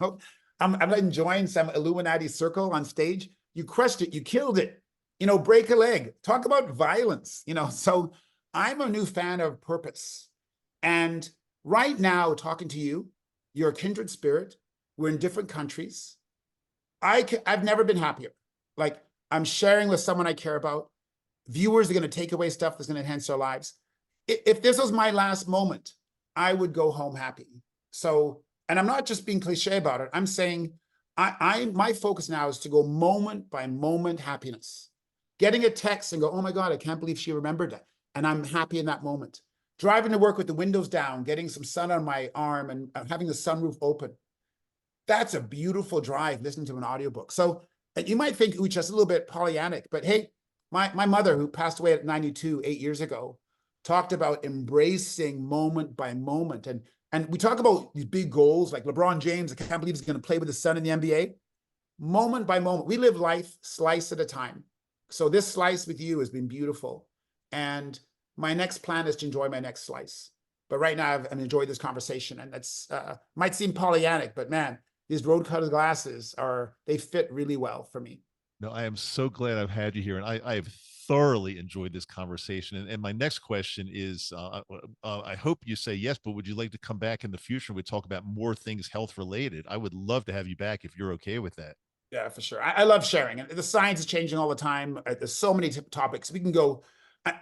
I'm not enjoying some Illuminati circle on stage. You crushed it. You killed it. Break a leg. Talk about violence. So I'm a new fan of purpose. And right now, talking to you, you're a kindred spirit. We're in different countries. I've never been happier. Like, I'm sharing with someone I care about. Viewers are going to take away stuff that's going to enhance their lives. If this was my last moment, I would go home happy. So, and I'm not just being cliche about it. I'm saying my focus now is to go moment by moment happiness. Getting a text and go, oh my God, I can't believe she remembered that. And I'm happy in that moment. Driving to work with the windows down, getting some sun on my arm and having the sunroof open. That's a beautiful drive, listening to an audiobook. So you might think, ooh, just a little bit Pollyannic, but hey, my mother, who passed away at 92, 8 years ago, talked about embracing moment by moment. And we talk about these big goals, like LeBron James, I can't believe he's going to play with his son in the NBA. Moment by moment, we live life slice at a time. So this slice with you has been beautiful. And my next plan is to enjoy my next slice. But right now, I've enjoyed this conversation. And that's might seem Pollyannic, but man, these road-colored glasses they fit really well for me. No, I am so glad I've had you here, and I have thoroughly enjoyed this conversation. And my next question is, I hope you say yes, but would you like to come back in the future? We talk about more things health related. I would love to have you back if you're okay with that. Yeah, for sure. I love sharing, and the science is changing all the time. There's so many topics. We can go.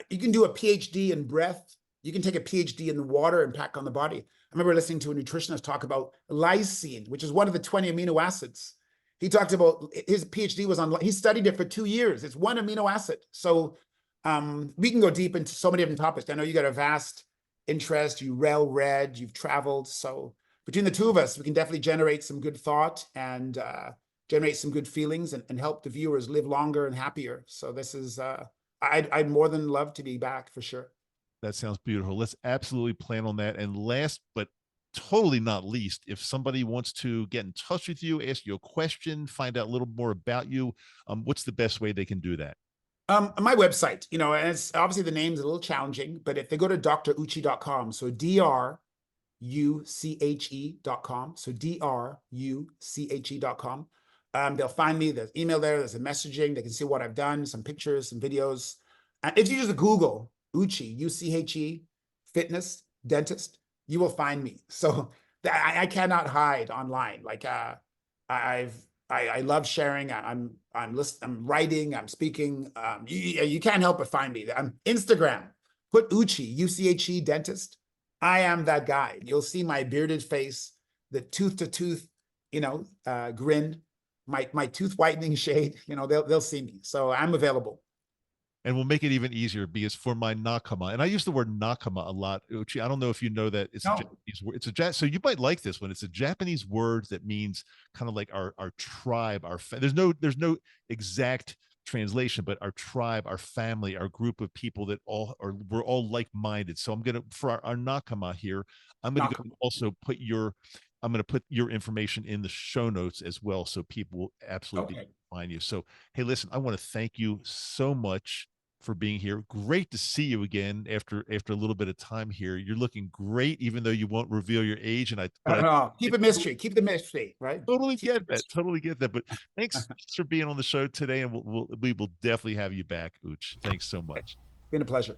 You can do a PhD in breath. You can take a PhD in the water impact on the body. I remember listening to a nutritionist talk about lysine, which is one of the 20 amino acids. He talked about his PhD was on, he studied it for 2 years. It's one amino acid. So we can go deep into so many different topics. I know you got a vast interest, you read, you've traveled. So between the two of us, we can definitely generate some good thought and generate some good feelings and help the viewers live longer and happier. So this is, I'd more than love to be back for sure. That sounds beautiful. Let's absolutely plan on that. And last but totally not least, if somebody wants to get in touch with you, ask you a question, find out a little more about you, what's the best way they can do that? My website, and it's obviously the name's a little challenging, but if they go to druche.com, so druche.com, so druche.com, they'll find me. There's email there, there's a messaging, they can see what I've done, some pictures, some videos. If you just Google Uche, UCHE, fitness, dentist, you will find me. So I cannot hide online. Like I love sharing. I'm writing. I'm speaking. You can't help but find me. I'm Instagram. Put Uche, UCHE dentist. I am that guy. You'll see my bearded face, the tooth to tooth, grin, my tooth whitening shade. They'll see me. So I'm available. And we'll make it even easier because for my nakama, and I use the word nakama a lot. Uchi, I don't know if you know that it's a Japanese word. So you might like this one. It's a Japanese word that means kind of like our tribe, there's no exact translation, but our tribe, our family, our group of people that we're all like-minded. So I'm gonna for our nakama here, I'm gonna also put your information in the show notes as well, so people will absolutely find you. So hey, listen, I want to thank you so much for being here. Great to see you again after a little bit of time here. You're looking great, even though you won't reveal your age. And keep it mystery. Keep the mystery, right? Totally get that. But thanks for being on the show today, and we will definitely have you back, Ooch. Thanks so much. Been a pleasure.